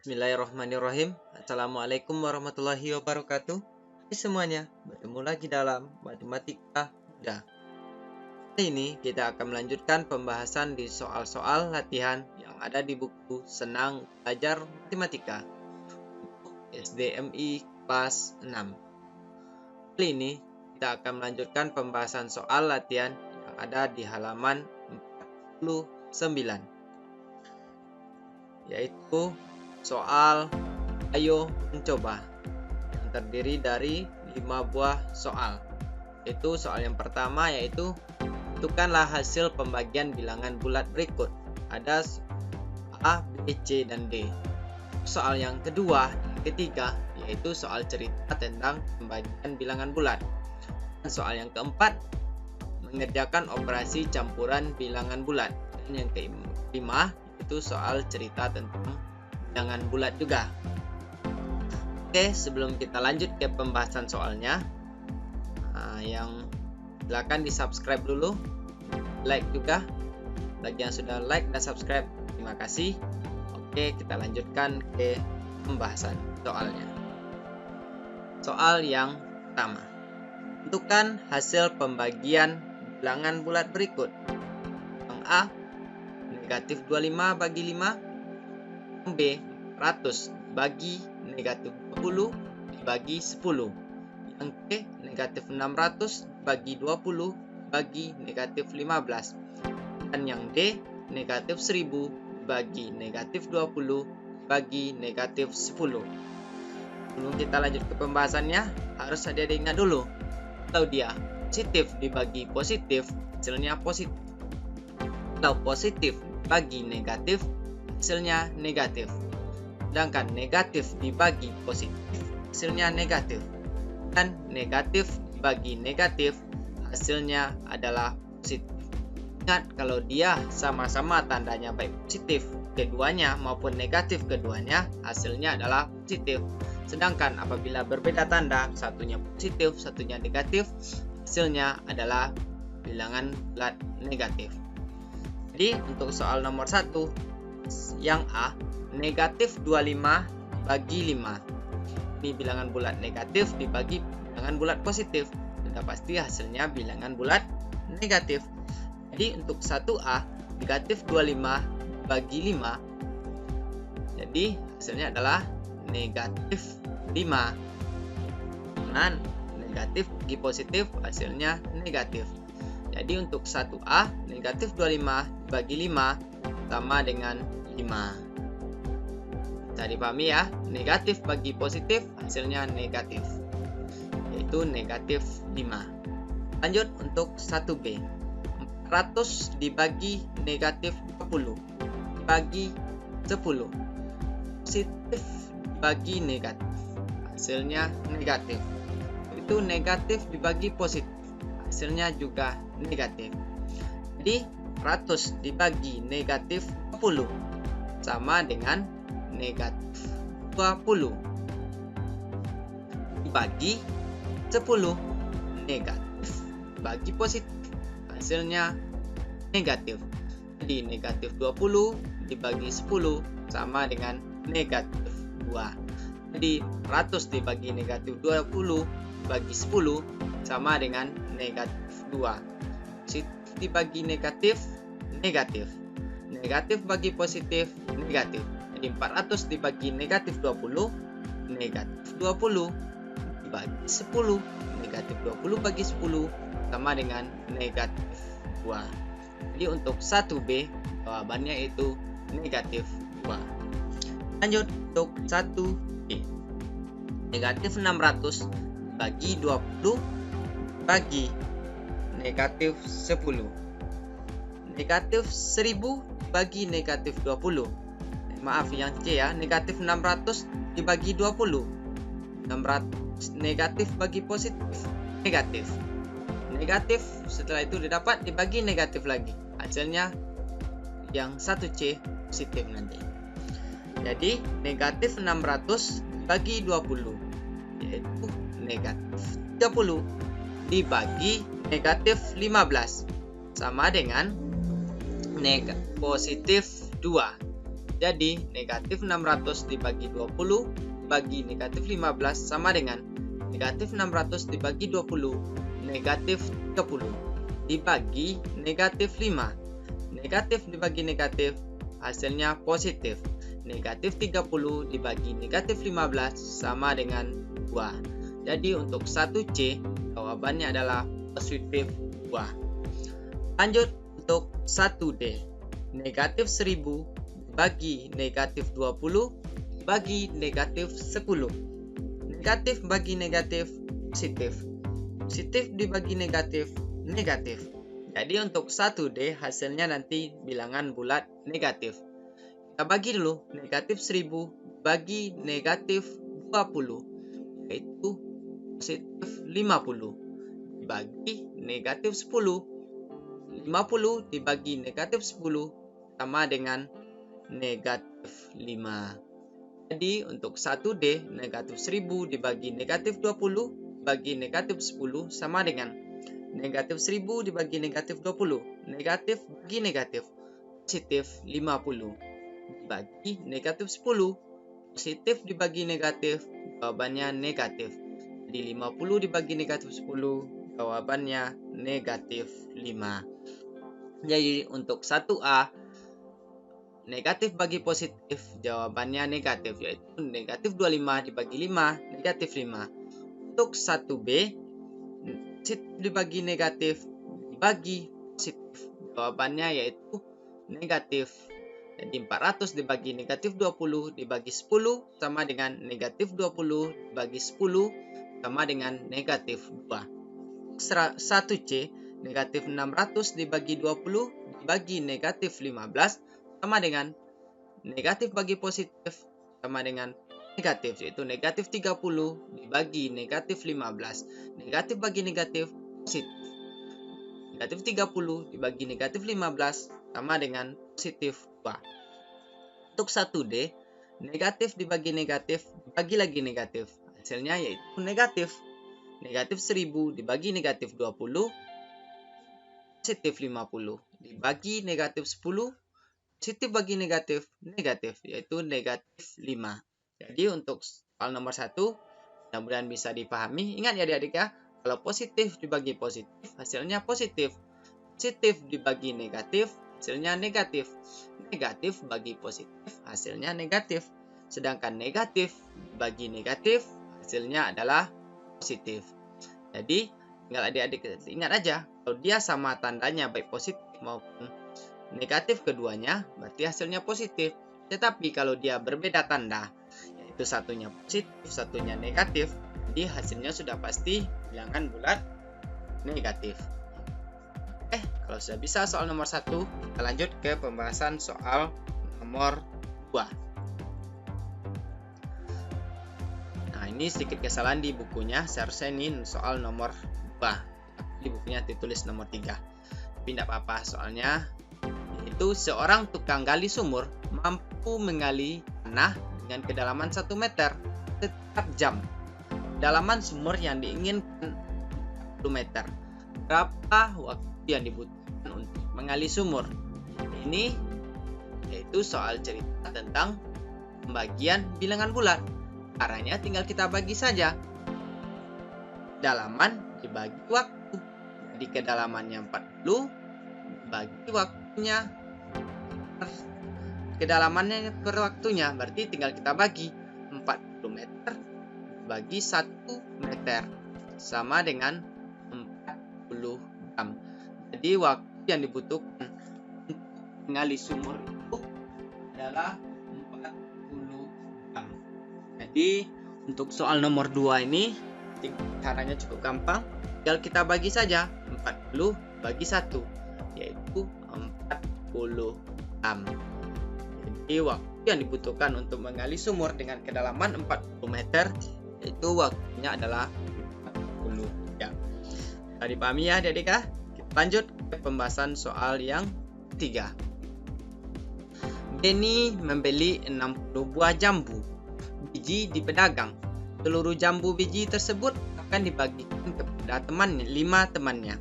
Bismillahirrahmanirrahim. Assalamualaikum warahmatullahi wabarakatuh. Hai semuanya, bertemu lagi dalam Matematika Mudah. Kali ini kita akan melanjutkan pembahasan di soal-soal latihan yang ada di buku Senang Belajar Matematika SDMI kelas 6. Kali ini kita akan melanjutkan pembahasan soal latihan yang ada di halaman 49, yaitu soal ayo mencoba, yang terdiri dari 5 buah soal. Itu soal yang pertama, yaitu tentukanlah hasil pembagian bilangan bulat berikut. Ada A, B, C, dan D. Soal yang kedua dan ketiga, yaitu soal cerita tentang pembagian bilangan bulat. Dan soal yang keempat, mengerjakan operasi campuran bilangan bulat. Dan yang kelima, itu soal cerita tentang bilangan bulat juga. Oke, sebelum kita lanjut ke pembahasan soalnya, yang silakan di subscribe dulu, like juga. Bagi yang sudah like dan subscribe, terima kasih. Oke, kita lanjutkan ke pembahasan soalnya. Soal yang pertama, tentukan hasil pembagian bilangan bulat berikut. Yang A, negatif 25 bagi 5. Yang B, 100 bagi negatif 20 dibagi 10. Yang C, negatif 600 bagi 20 bagi negatif 15. Dan yang D, negatif 1000 bagi negatif 20 bagi negatif 10. Sebelum kita lanjut ke pembahasannya, harus ada ingat dulu, kalau dia positif dibagi positif, hasilnya positif. Kalau positif bagi negatif, hasilnya negatif. Sedangkan negatif dibagi positif, hasilnya negatif. Dan negatif dibagi negatif, hasilnya adalah positif. Ingat, kalau dia sama-sama tandanya baik positif keduanya maupun negatif keduanya, hasilnya adalah positif. Sedangkan apabila berbeda tanda, satunya positif, satunya negatif, hasilnya adalah bilangan bulat negatif. Jadi untuk soal nomor 1, yang A, negatif 25 bagi 5. Ini bilangan bulat negatif dibagi bilangan bulat positif. Sudah pasti hasilnya bilangan bulat negatif. Jadi untuk 1A, negatif 25 bagi 5. Jadi hasilnya adalah negatif 5. Nah, negatif bagi positif, hasilnya negatif. Jadi untuk 1A, negatif 25 bagi 5 sama dengan 5. Bisa dipahami ya, negatif bagi positif, hasilnya negatif, yaitu negatif 5. Lanjut untuk 1B, 100 dibagi negatif 20 dibagi 10. Positif dibagi negatif, hasilnya negatif. Itu negatif dibagi positif, hasilnya juga negatif. Jadi 100 dibagi negatif 20 sama dengan negatif 20 dibagi 10, negatif bagi positif, hasilnya negatif. Jadi negatif 20 dibagi 10 sama dengan negatif 2. Jadi 100 dibagi negatif 20 bagi 10 sama dengan negatif 2. Positif dibagi negatif, negatif. Negatif bagi positif, negatif. Jadi 400 dibagi negatif 20, negatif 20 dibagi 10. Negatif 20 bagi 10 sama dengan negatif 2. Jadi untuk 1B, jawabannya itu negatif 2. Lanjut untuk 1B. Negatif 600 bagi 20 bagi negatif 10. Negatif 1000 bagi negatif 20. Maaf yang C ya, negatif 600 dibagi 20. 600 negatif bagi positif, negatif. Negatif setelah itu didapat dibagi negatif lagi. Hasilnya yang 1C positif nanti. Jadi negatif 600 bagi 20, yaitu negatif 30 dibagi negatif 15 sama dengan positif 2. Jadi negatif 600 dibagi 20 bagi negatif 15 sama dengan negatif 600 dibagi 20 negatif 30 dibagi negatif 5. Negatif dibagi negatif hasilnya positif. Negatif 30 dibagi negatif 15 sama dengan 2. Jadi untuk 1C jawabannya adalah positif 2. Lanjut untuk 1D. Negatif 1000 bagi negatif 20 bagi negatif 10. Negatif bagi negatif positif. Positif dibagi negatif negatif. Jadi untuk 1D hasilnya nanti bilangan bulat negatif. Kita bagi dulu negatif 1000 bagi negatif 20 yaitu positif 50 dibagi negatif 10. 50 dibagi negatif 10 sama dengan negatif 5. Jadi untuk 1D negatif 1000 dibagi negatif 20 bagi negatif 10 sama dengan negatif 1000 dibagi negatif 20. Negatif bagi negatif positif 50 dibagi negatif 10. Positif dibagi negatif jawabannya negatif. Jadi 50 dibagi negatif 10 jawabannya negatif 5. Jadi untuk 1A negatif bagi positif jawabannya negatif, yaitu negatif 25 dibagi 5 negatif 5. Untuk 1B positif dibagi negatif dibagi positif jawabannya yaitu negatif. Jadi 400 dibagi negatif 20 dibagi 10 sama dengan negatif 20 dibagi 10 sama dengan negatif 2. 1C negatif 600 dibagi 20 dibagi negatif 15 sama dengan negatif bagi positif sama dengan negatif, yaitu negatif 30 dibagi negatif 15. Negatif bagi negatif positif. Negatif 30 dibagi negatif 15 sama dengan positif 2. Untuk 1D, negatif dibagi negatif dibagi lagi negatif. Hasilnya yaitu negatif. Negatif 1000 dibagi negatif 20 positif 50 dibagi negatif 10 positif bagi negatif negatif, yaitu negatif 5. Jadi untuk soal nomor 1 mudah-mudahan bisa dipahami. Ingat ya adik-adik ya, kalau positif dibagi positif hasilnya positif. Positif dibagi negatif hasilnya negatif. Negatif bagi positif hasilnya negatif. Sedangkan negatif bagi negatif hasilnya adalah positif. Jadi tinggal adik-adik ingat aja, kalau dia sama tandanya baik positif maupun negatif keduanya berarti hasilnya positif. Tetapi kalau dia berbeda tanda, yaitu satunya positif, satunya negatif, jadi hasilnya sudah pasti bilangan bulat negatif. Kalau sudah bisa soal nomor 1, kita lanjut ke pembahasan soal nomor 2. Nah, ini sedikit kesalahan di bukunya. Seharusnya ini soal nomor 2. Di bukunya ditulis nomor 3. Tapi tidak apa-apa, soalnya itu seorang tukang gali sumur mampu menggali tanah dengan kedalaman 1 meter setiap jam. Kedalaman sumur yang diinginkan 1 meter. Berapa waktu yang dibutuhkan untuk menggali sumur? Ini yaitu soal cerita tentang pembagian bilangan bulat. Caranya tinggal kita bagi saja. Kedalaman dibagi waktu. Jadi kedalamannya 40 bagi waktunya. Kedalamannya per waktunya, berarti tinggal kita bagi 40 meter bagi 1 meter sama dengan 40 jam. Jadi waktu yang dibutuhkan untuk menggali sumur itu adalah 40 jam. Jadi untuk soal nomor 2 ini caranya cukup gampang. Tinggal kita bagi saja 40 bagi 1, yaitu 40 jam. Jadi waktu yang dibutuhkan untuk menggali sumur dengan kedalaman 40 meter yaitu waktunya adalah 40 jam. Sudah dipahami ya adik-adik ya? Lanjut ke pembahasan soal yang 3. Denny membeli 60 buah jambu biji di pedagang. Seluruh jambu biji tersebut akan dibagikan kepada 5 temannya.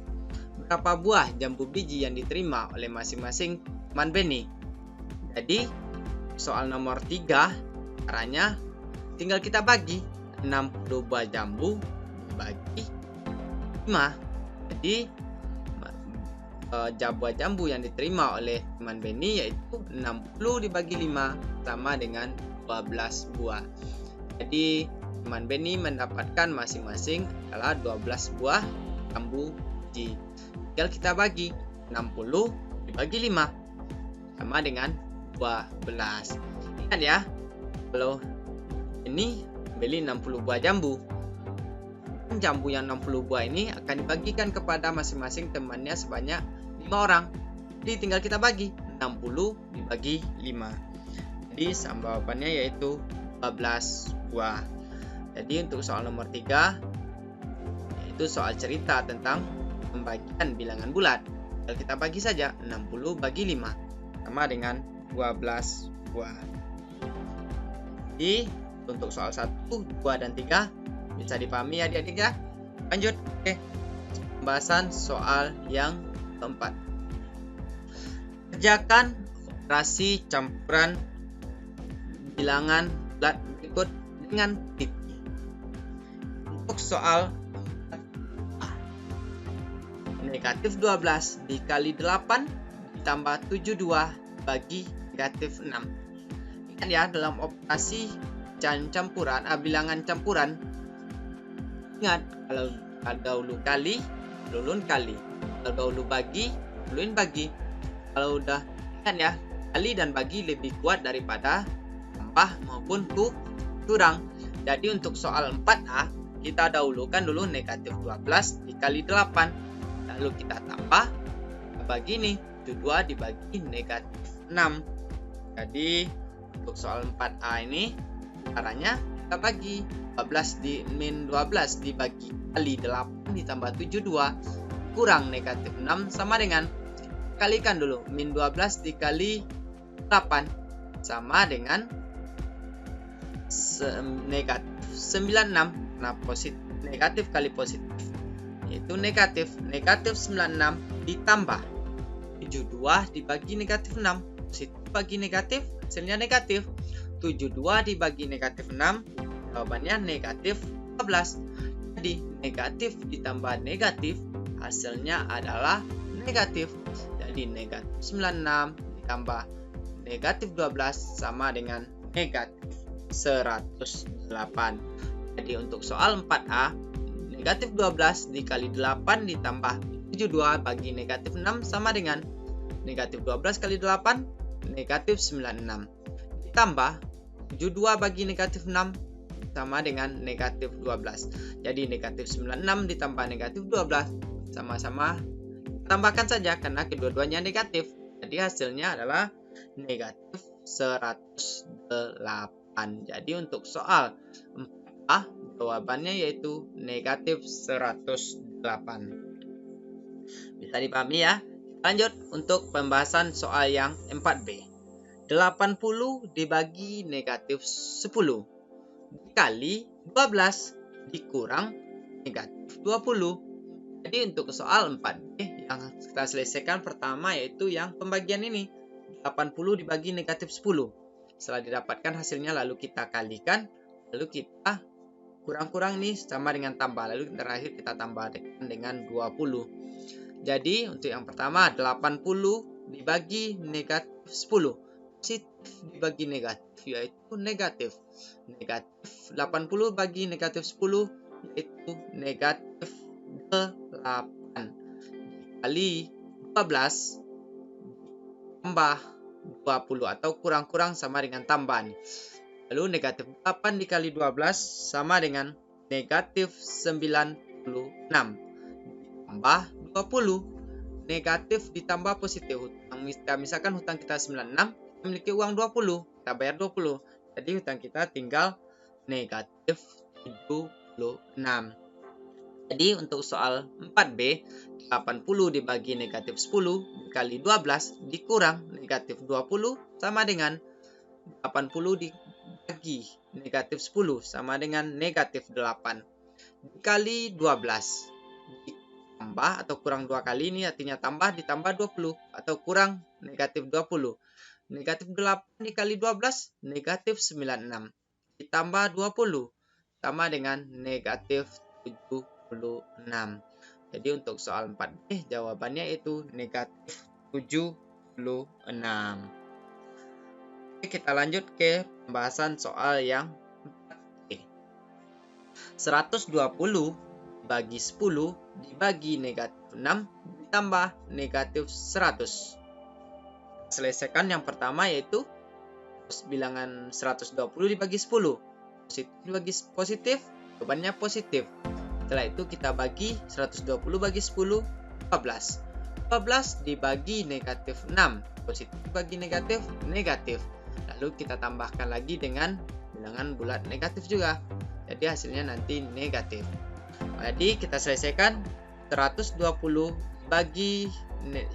Berapa buah jambu biji yang diterima oleh masing-masing teman Benny? Jadi soal nomor 3, caranya tinggal kita bagi 60 buah jambu dibagi 5. Jadi buah jambu yang diterima oleh teman Benny yaitu 60 dibagi 5 sama dengan 12 buah. Jadi teman Benny mendapatkan masing-masing adalah 12 buah jambu biji. Tinggal kita bagi 60 dibagi 5 sama dengan 12. Ingat ya, kalau ini beli 60 buah jambu, jambu yang 60 buah ini akan dibagikan kepada masing-masing temannya sebanyak 5 orang. Jadi tinggal kita bagi 60 dibagi 5. Jadi jawabannya yaitu 12 buah. Jadi untuk soal nomor 3 yaitu soal cerita tentang pembagian bilangan bulat. Tinggal kita bagi saja 60 bagi 5 sama dengan 12 buah. Jadi untuk soal 1, 2 dan 3 bisa dipahami ya adik-adik ya. Lanjut. Oke. Pembahasan soal yang keempat. Kerjakan operasi campuran bilangan bulat berikut dengan titik. Untuk soal negatif 12 dikali 8 ditambah 72 bagi negatif 6. Ingat ya, dalam operasi bilangan campuran, ingat kalau dahulu kali, lulun kali, kalau dahulu bagi, lulun bagi. Kalau udah ingat ya, kali dan bagi lebih kuat daripada tambah maupun kurang. Jadi untuk soal 4A, kita dahulukan dulu negatif 12 dikali 8, lalu kita tambah bagi ini 72 dibagi negatif 6. Jadi untuk soal 4A ini caranya kita bagi 12 dibagi kali 8 ditambah 72 kurang negatif 6 sama dengan, kalikan dulu, min 12 dikali 8 sama dengan negatif 96. Nah, negatif kali positif yaitu negatif 96 ditambah 72 dibagi negatif 6, positif bagi negatif hasilnya negatif. 72 dibagi negatif 6 jawabannya negatif 12. Jadi negatif ditambah negatif hasilnya adalah negatif. Jadi negatif 96 ditambah negatif 12 sama dengan negatif 108. Jadi untuk soal 4A, negatif 12 dikali 8 ditambah 72 bagi negatif 6 sama dengan negatif 12 kali 8 negatif 96 ditambah 72 bagi negatif 6 sama dengan negatif 12. Jadi negatif 96 ditambah negatif 12 sama-sama tambahkan saja karena kedua-duanya negatif. Jadi hasilnya adalah negatif 108. Jadi untuk soal 4A jawabannya yaitu negatif 108. Bisa dipahami ya. Lanjut untuk pembahasan soal yang 4B. 80 dibagi negatif 10 dikali 12 dikurang negatif 20. Jadi untuk soal 4B yang kita selesaikan pertama yaitu yang pembagian ini. 80 dibagi negatif 10. Setelah didapatkan hasilnya lalu kita kalikan, lalu kita kurang-kurang nih sama dengan tambah, lalu terakhir kita tambah dengan 20. Jadi untuk yang pertama 80 dibagi negatif 10. Positif dibagi negatif yaitu negatif. Negatif 80 bagi negatif 10 yaitu negatif 8 dikali 12 tambah 20 atau kurang-kurang sama dengan tambah nih. Lalu negatif 8 dikali 12 sama dengan negatif 96 ditambah 20. Negatif ditambah positif. Misalkan hutang kita 96, memiliki uang 20, kita bayar 20. Jadi hutang kita tinggal negatif 76. Jadi untuk soal 4B, 80 dibagi negatif 10 dikali 12 dikurang negatif 20 sama dengan 80 dibagi negatif 10 sama dengan negatif 8 dikali 12 ditambah atau kurang 2 kali, ini artinya tambah ditambah 20 atau kurang negatif 20. negatif 8 dikali 12, negatif 96. Ditambah 20, sama dengan negatif 76. Jadi untuk soal 4B jawabannya itu negatif 76. Oke, kita lanjut ke pembahasan soal yang 4B. 120 bagi 10 dibagi negatif 6 ditambah negatif 100. Selesaikan yang pertama yaitu bilangan 120 dibagi 10. Positif dibagi positif, jawabannya positif. Setelah itu kita bagi 120 bagi 10, 14. 14 dibagi negatif 6. Positif bagi negatif, negatif. Lalu kita tambahkan lagi dengan bilangan bulat negatif juga. Jadi hasilnya nanti negatif. Jadi kita selesaikan 120 bagi 10.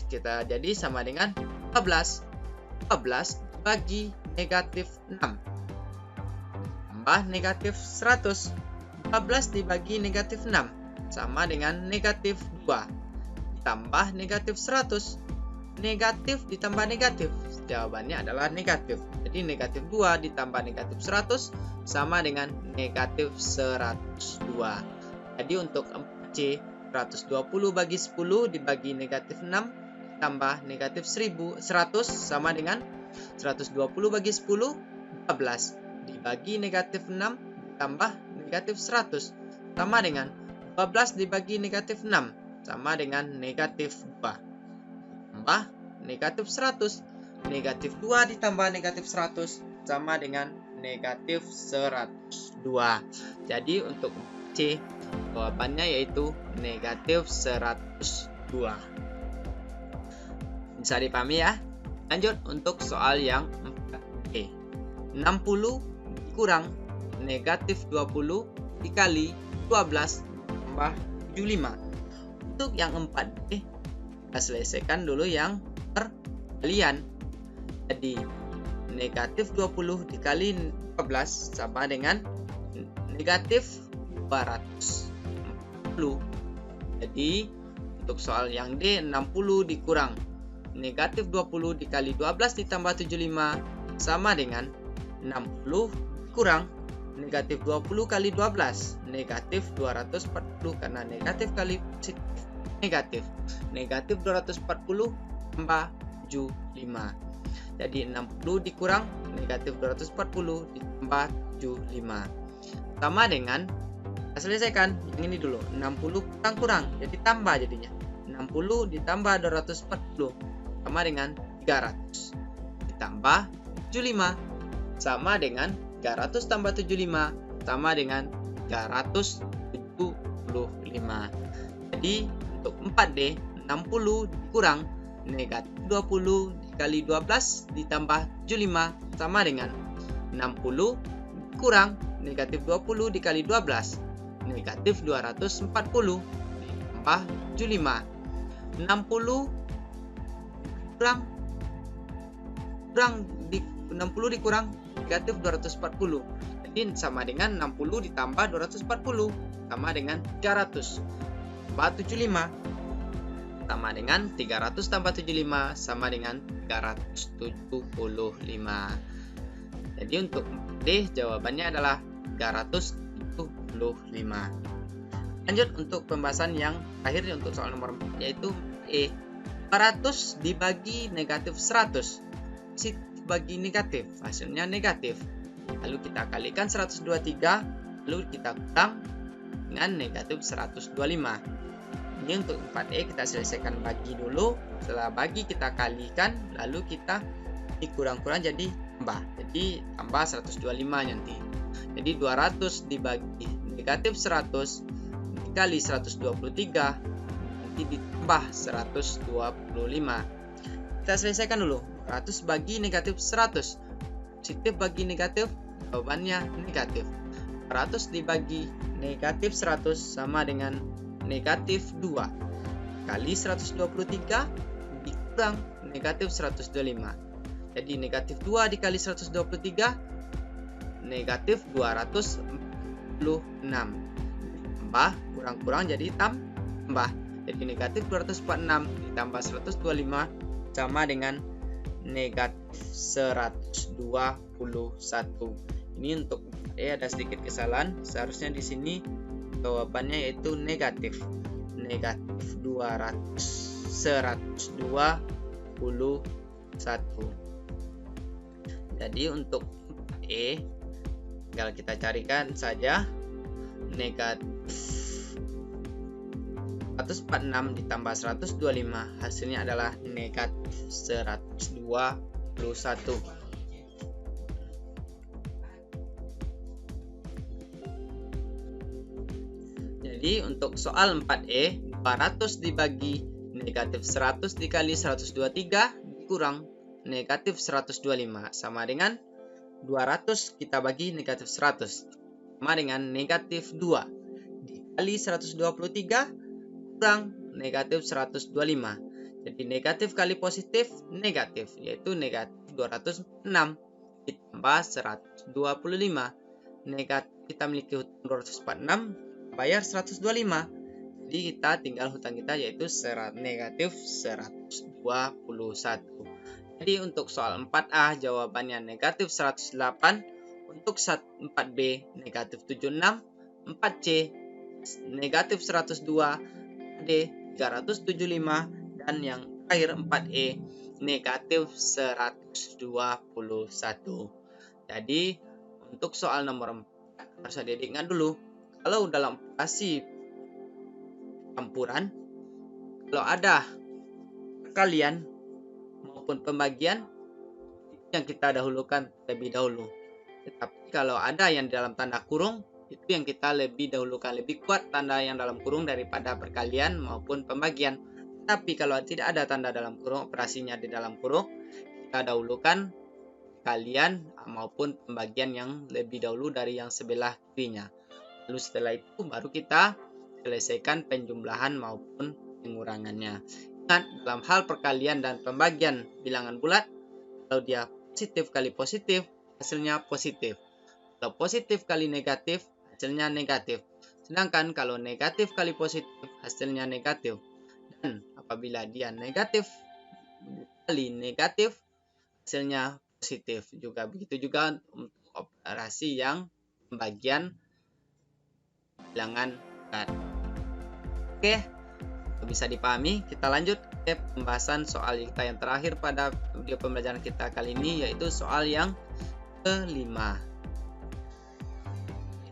Kita jadi sama dengan 14. 14 bagi negatif 6. Tambah negatif 100. 14 dibagi negatif 6. Sama dengan negatif 2. Tambah negatif 100. Negatif ditambah negatif. Jawabannya adalah negatif. Jadi negatif 2 ditambah negatif 100 sama dengan negatif 102. Jadi untuk 4C, 120 bagi 10 dibagi negatif 6 tambah negatif 100 sama dengan 120 bagi 10, 14 dibagi negatif 6 tambah negatif 100 sama dengan 12 dibagi negatif 6 sama dengan negatif 2 tambah negatif 100. Negatif 2 ditambah negatif 100 sama dengan negatif 102. Jadi untuk C jawabannya yaitu negatif 102. Bisa dipahami ya. Lanjut untuk soal yang 4B. 60 kurang negatif 20 dikali 12 tambah 75. Untuk yang 4B kita selesaikan dulu yang perkalian. Jadi negatif 20 dikali 12 sama dengan negatif 240. Jadi untuk soal yang D, 60 dikurang negatif 20 dikali 12 ditambah 75 sama dengan 60 kurang negatif 20 kali 12 negatif 240 karena negatif kali positif negatif. Negatif 240 tambah 75. Jadi 60 dikurang negatif 240 ditambah 75 sama dengan kita selesaikan yang ini dulu. 60 kurang jadi tambah jadinya 60 ditambah 240 sama dengan 300 ditambah 75 sama dengan 300 tambah 75 sama dengan 375. Jadi untuk 4D 60 dikurang negatif 20 dikali 12 ditambah 75 sama dengan 60 kurang negatif 20 dikali 12 negatif 240 ditambah 75. 60 60 dikurang negatif 240. Jadi sama dengan 60 ditambah 240 sama dengan 300 tambah 75 sama dengan 300 tambah 75 sama dengan 375. Jadi untuk D jawabannya adalah 375. Lanjut untuk pembahasan yang terakhir untuk soal nomor 4 yaitu E. 400 dibagi negatif 100 positif bagi negatif, hasilnya negatif. Lalu kita kalikan 123, lalu kita kurang dengan negatif 125. Ini untuk 4E kita selesaikan bagi dulu. Setelah bagi kita kalikan, lalu kita dikurang-kurang jadi tambah. Jadi tambah 125 nanti. Jadi 200 dibagi negatif 100 dikali 123 nanti ditambah 125. Kita selesaikan dulu. 100 bagi negatif 100 positif bagi negatif, jawabannya negatif. 100 dibagi negatif 100 sama dengan negatif 2 kali 123 dikurang negatif 125. Jadi negatif 2 dikali 123 negatif 246 tambah kurang-kurang jadi tambah. Jadi negatif 246 ditambah 125 sama dengan negatif 121. Ini untuk ada sedikit kesalahan, seharusnya di sini jawabannya yaitu negatif 121. Jadi untuk E tinggal kita carikan saja negatif 146 ditambah 125, hasilnya adalah negatif 121. Jadi untuk soal 4E, 200 dibagi negatif 100 dikali 123 dikurang negatif 125 sama dengan 200 kita bagi negatif 100 sama dengan negatif 2 dikali 123 kurang negatif 125. Jadi negatif kali positif negatif, yaitu negatif 206 ditambah 125. Negatif kita miliki hutang 246, bayar 125. Jadi kita tinggal hutang kita yaitu negatif 121. Jadi untuk soal 4A jawabannya negatif 108, untuk 4B negatif 76, 4C negatif 102, D 375, dan yang terakhir 4E negatif 121. Jadi untuk soal nomor 4 harus diingat dulu, kalau dalam operasi campuran, kalau ada perkalian maupun pembagian yang kita dahulukan lebih dahulu. Tetapi kalau ada yang dalam tanda kurung, itu yang kita lebih dahulukan, lebih kuat tanda yang dalam kurung daripada perkalian maupun pembagian. Tapi kalau tidak ada tanda dalam kurung, operasinya di dalam kurung, kita dahulukan perkalian maupun pembagian yang lebih dahulu dari yang sebelah kirinya. Lalu setelah itu baru kita selesaikan penjumlahan maupun pengurangannya. Ingat, dalam hal perkalian dan pembagian bilangan bulat, kalau dia positif kali positif, hasilnya positif. Kalau positif kali negatif, hasilnya negatif. Sedangkan kalau negatif kali positif, hasilnya negatif. Dan apabila dia negatif kali negatif, hasilnya positif. Juga begitu juga untuk operasi yang pembagian bilangan bulat. Oke, bisa dipahami. Kita lanjut ke pembahasan soal kita yang terakhir pada video pembelajaran kita kali ini, yaitu soal yang kelima.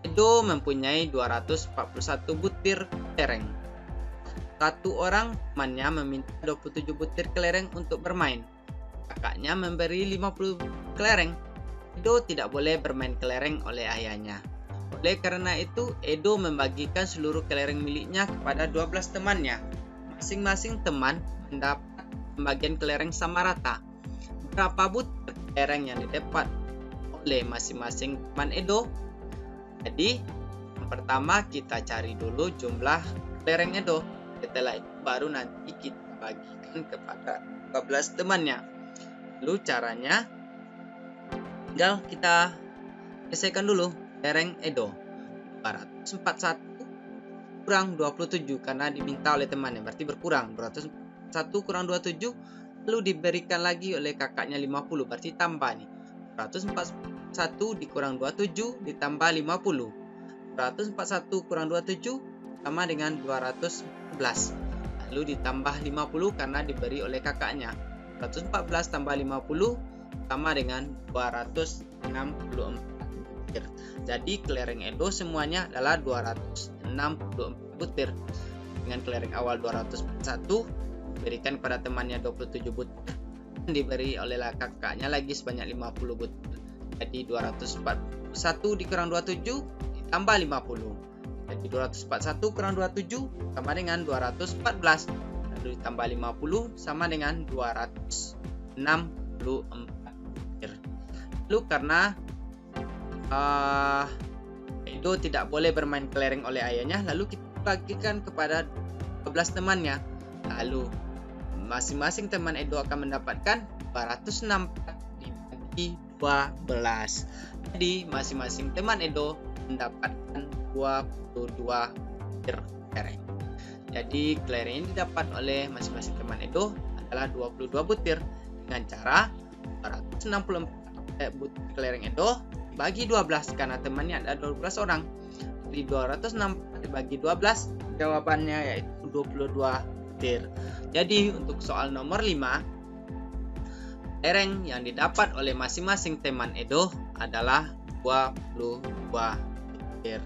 Edo mempunyai 241 butir kelereng. Satu orang temannya meminta 27 butir kelereng untuk bermain. Kakaknya memberi 50 kelereng. Edo tidak boleh bermain kelereng oleh ayahnya. Oleh karena itu, Edo membagikan seluruh kelereng miliknya kepada 12 temannya. Masing-masing teman mendapat pembagian kelereng sama rata. Berapa butir kelereng yang didapat oleh masing-masing teman Edo? Jadi, yang pertama kita cari dulu jumlah kelereng Edo. Setelah itu baru nanti kita bagikan kepada 12 temannya. Lalu caranya, tinggal kita selesaikan dulu. Kelereng Edo 241 kurang 27 karena diminta oleh temannya, berarti berkurang. 241 kurang 27 lalu diberikan lagi oleh kakaknya 50, berarti tambah nih. 241 dikurang 27 ditambah 50. 241 kurang 27 sama dengan 214. Lalu ditambah 50 karena diberi oleh kakaknya. 214 tambah 50 sama dengan 264. Jadi kelereng Edo semuanya adalah 264 butir. Dengan kelereng awal 241 diberikan kepada temannya 27 butir, dan diberi oleh kakaknya lagi sebanyak 50 butir. Jadi 241 dikurang 27 ditambah 50. Jadi 241 kurang 27 sama dengan 214. Lalu ditambah 50 sama dengan 264 butir. Lalu karena Edo tidak boleh bermain kelereng oleh ayahnya, lalu kita bagikan kepada 12 temannya. Lalu masing-masing teman Edo akan mendapatkan 264 dibagi 12. Jadi masing-masing teman Edo mendapatkan 22 butir kelereng. Jadi kelereng yang didapat oleh masing-masing teman Edo adalah 22 butir dengan cara 264 butir kelereng edo bagi 12 karena temannya ada 12 orang. Dari 264 dibagi 12 jawabannya yaitu 22 butir. Jadi untuk soal nomor 5, kelereng yang didapat oleh masing-masing teman edo adalah 22 butir.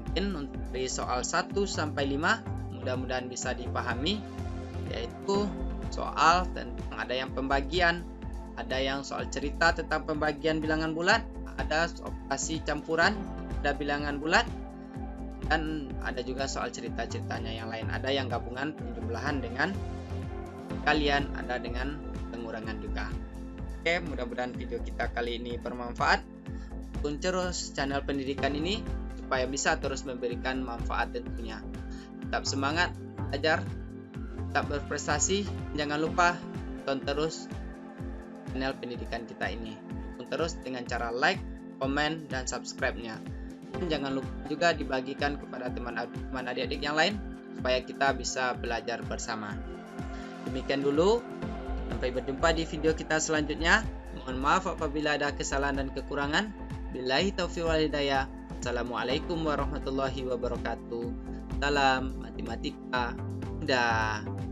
Mungkin untuk dari soal 1 sampai 5 mudah-mudahan bisa dipahami, yaitu soal tentang ada yang pembagian, ada yang soal cerita tentang pembagian bilangan bulat, ada operasi campuran ada bilangan bulat, dan ada juga soal cerita-ceritanya yang lain, ada yang gabungan penjumlahan dengan kalian, ada dengan pengurangan juga. Oke, mudah-mudahan video kita kali ini bermanfaat. Dukung terus channel pendidikan ini supaya bisa terus memberikan manfaat tentunya. Tetap semangat belajar, tetap berprestasi, jangan lupa tonton terus channel pendidikan kita ini. Dukung terus dengan cara like, komen, dan subscribe-nya. Dan jangan lupa juga dibagikan kepada teman adik-adik yang lain supaya kita bisa belajar bersama. Demikian dulu, sampai berjumpa di video kita selanjutnya. Mohon maaf apabila ada kesalahan dan kekurangan. Billahi taufiq wal hidayah. Assalamualaikum warahmatullahi wabarakatuh. Salam matematika. Dah.